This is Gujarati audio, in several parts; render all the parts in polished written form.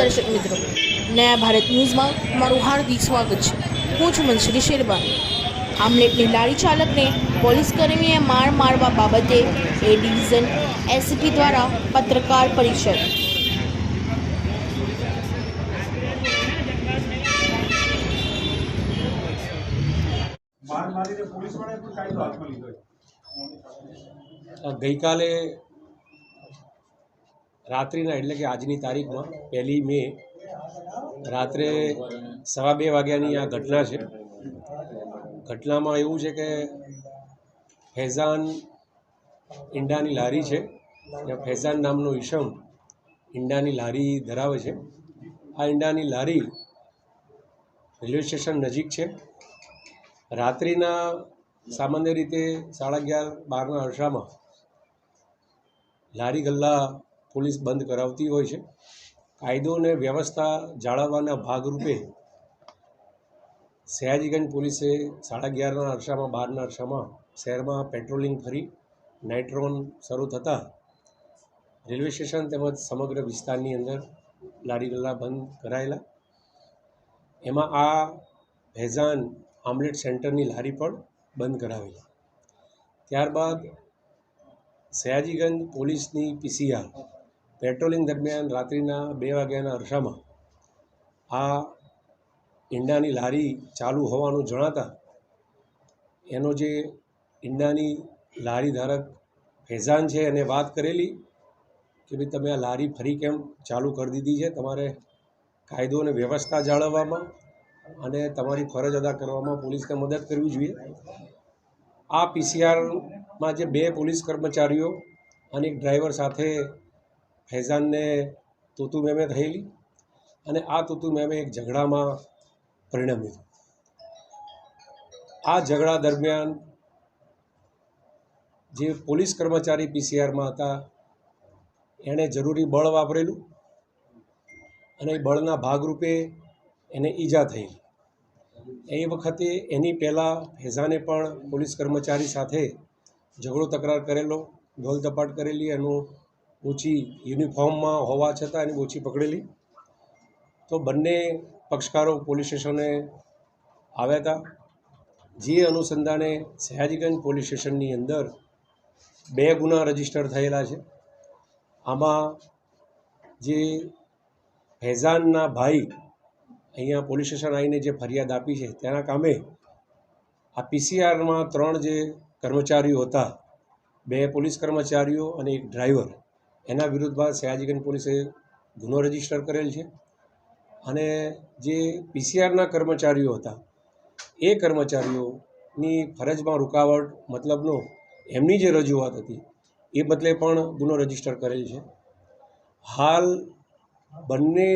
દર્શક મિત્રો, નયા ભારત ન્યૂઝમાં તમારું હાર્દિક સ્વાગત છે। હું છું મંસૂરી શેરબાની। આમલેટની લારી ચાલકને પોલીસ કર્મીએ માર મારવા બાબતે એ ડિવિઝન એસીપી દ્વારા પત્રકાર પરિષદ। ગઈકાલે રાત્રિના એટલે કે આજની તારીખમાં 1 મે રાત્રે 2:15 વાગ્યાની આ ઘટના છે। ઘટનામાં એવું છે કે ફૈઝાન ઈંડાની લારી છે, ત્યાં ફૈઝાન નામનો ઈસમ ઈંડાની લારી ધરાવે છે। આ ઈંડાની લારી રેલવે સ્ટેશન નજીક છે। રાત્રિના સામાન્ય રીતે 11:30-12ના અરસામાં લારી ગલ્લા પોલીસ બંધ કરાવતી હોય છે। કાયદો અને વ્યવસ્થા જાળવવાના ભાગરૂપે સયાજીગંજ પોલીસે 11:30ના અરસામાં 12ના અરસામાં શહેરમાં પેટ્રોલિંગ ફરી નાઇટ રોન શરૂ થતાં રેલવે સ્ટેશન તેમજ સમગ્ર વિસ્તારની અંદર લારી ગલ્લા બંધ કરાયેલા। એમાં આ ફૈઝાન આમલેટ સેન્ટરની લારી પણ બંધ કરાવેલી। ત્યારબાદ સયાજીગંજ પોલીસની પીસીઆર પેટ્રોલિંગ દરમિયાન રાત્રિના 2 વાગ્યાના અરસામાં આ ઈંડાની લારી ચાલુ હોવાનું જણાતા એનો જે ઈંડાની લારી ધારક ફૈઝાન છે એને વાત કરેલી કે ભાઈ તમે આ લારી ફરી કેમ ચાલુ કરી દીધી છે, તમારે કાયદો અને વ્યવસ્થા જાળવવામાં અને તમારી ફરજ અદા કરવામાં પોલીસને મદદ કરવી જોઈએ। આ પીસીઆરમાં જે 2 પોલીસ કર્મચારીઓ અને એક ડ્રાઈવર સાથે ફૈઝાનને તૂતુ મેમે થયેલી અને આ તૂતુ મેમે એક ઝઘડામાં પરિણમ્યું। આ ઝઘડા દરમિયાન જે પોલીસ કર્મચારી પીસીઆરમાં હતા એણે જરૂરી બળ વાપરેલું અને એ બળના ભાગરૂપે એને ઈજા થયેલી। એ વખતે એની પહેલાં ફૈઝાને પણ પોલીસ કર્મચારી સાથે ઝઘડો તકરાર કરેલો, ઢોલ ધપાટ કરેલી, એનું ઊંચી યુનિફોર્મમાં હોવા છતાં એની ઊંચી પકડેલી। તો બંને પક્ષકારો પોલીસ સ્ટેશને આવ્યા હતા। જે અનુસંધાને સયાજીગંજ પોલીસ સ્ટેશનની અંદર 2 ગુના રજીસ્ટર થયેલા છે। આમાં જે ફૈઝાનના ભાઈ અહીંયા પોલીસ સ્ટેશન આવીને જે ફરિયાદ આપી છે તેના કામે આ પીસીઆરમાં 3 જે કર્મચારીઓ હતા, 2 પોલીસ કર્મચારીઓ અને એક ડ્રાઈવર, એના વિરુદ્ધમાં સયાજીગંજ પોલીસે ગુનો રજીસ્ટર કરેલ છે। અને જે પીસીઆરના કર્મચારીઓ હતા એ કર્મચારીઓની ફરજમાં રૂકાવટ મતલબનો એમની જે રજૂઆત હતી એ બદલે પણ ગુનો રજીસ્ટર કરેલ છે। હાલ બંને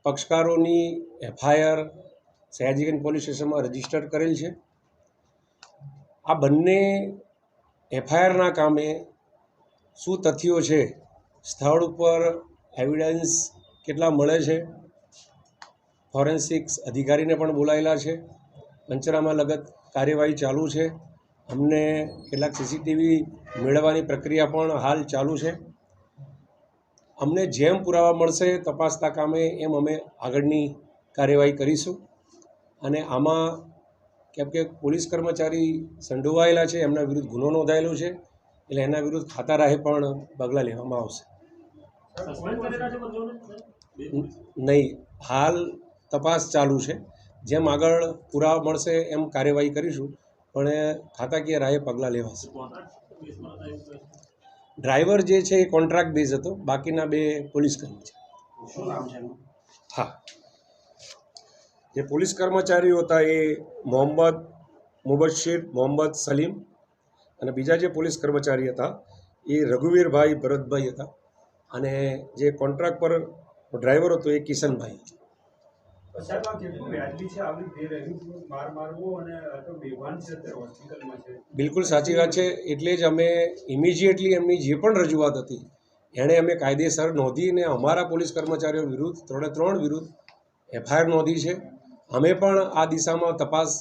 પક્ષકારોની એફઆઈઆર સયાજીગંજ પોલીસ સ્ટેશનમાં રજીસ્ટર કરેલ છે। આ બંને એફઆઈઆરના કામે શું તથ્યો છે, સ્થળ ઉપર એવિડન્સ કેટલા મળે છે, ફોરેન્સિક્સ અધિકારીને પણ બોલાયેલા છે, પંચનામા લગત કાર્યવાહી ચાલુ છે। અમને કેટલાક સીસીટીવી મેળવવાની પ્રક્રિયા પણ હાલ ચાલુ છે। અમને જેમ પુરાવા મળશે તપાસના કામે એમ અમે આગળની કાર્યવાહી કરીશું। અને આમાં કેમ કે પોલીસ કર્મચારી સંડોવાયેલા છે, એમના વિરુદ્ધ ગુનો નોંધાયેલો છે, એટલે એના વિરુદ્ધ ખાતા રાહે પણ પગલાં લેવામાં આવશે। નહીં, હાલ તપાસ ચાલુ છે, જેમ આગળ પુરાવા મળશે એમ કાર્યવાહી કરીશું, પણ ખાતાકીય રાહે પગલાં લેવાશે। ડ્રાઈવર જે છે એ કોન્ટ્રાક્ટ બેઝ હતો, બાકીના 2 પોલીસ કર્મચારી। હા, જે પોલીસ કર્મચારીઓ હતા એ મોહમ્મદ મુબશિર મોહમ્મદ સલીમ અને બીજા જે પોલીસ કર્મચારી હતા એ રઘુવીરભાઈ ભરતભાઈ હતા અને જે કોન્ટ્રાક્ટ પર ડ્રાઈવર હતો એ કિશનભાઈ હતો। બિલકુલ સાચી વાત છે, એટલે જ અમે ઇમિજિએટલી એમની જે પણ રજૂઆત હતી એણે અમે કાયદેસર નોંધી અને અમારા પોલીસ કર્મચારીઓ વિરુદ્ધ 3 વિરુદ્ધ એફઆઈઆર નોંધી છે। અમે પણ આ દિશામાં તપાસ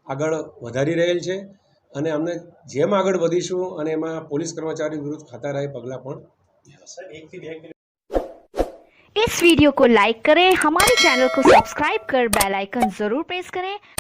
આગળ વધારી રહેલ છે અને અમને જેમ આગળ વધીશું અને એમાં પોલીસ કર્મચારી વિરુદ્ધ ખાતા રાહે પગલાં પણ લેવાશે। इस वीडियो को लाइक करें, हमारे चैनल को सब्सक्राइब कर बेल आइकन जरूर प्रेस करें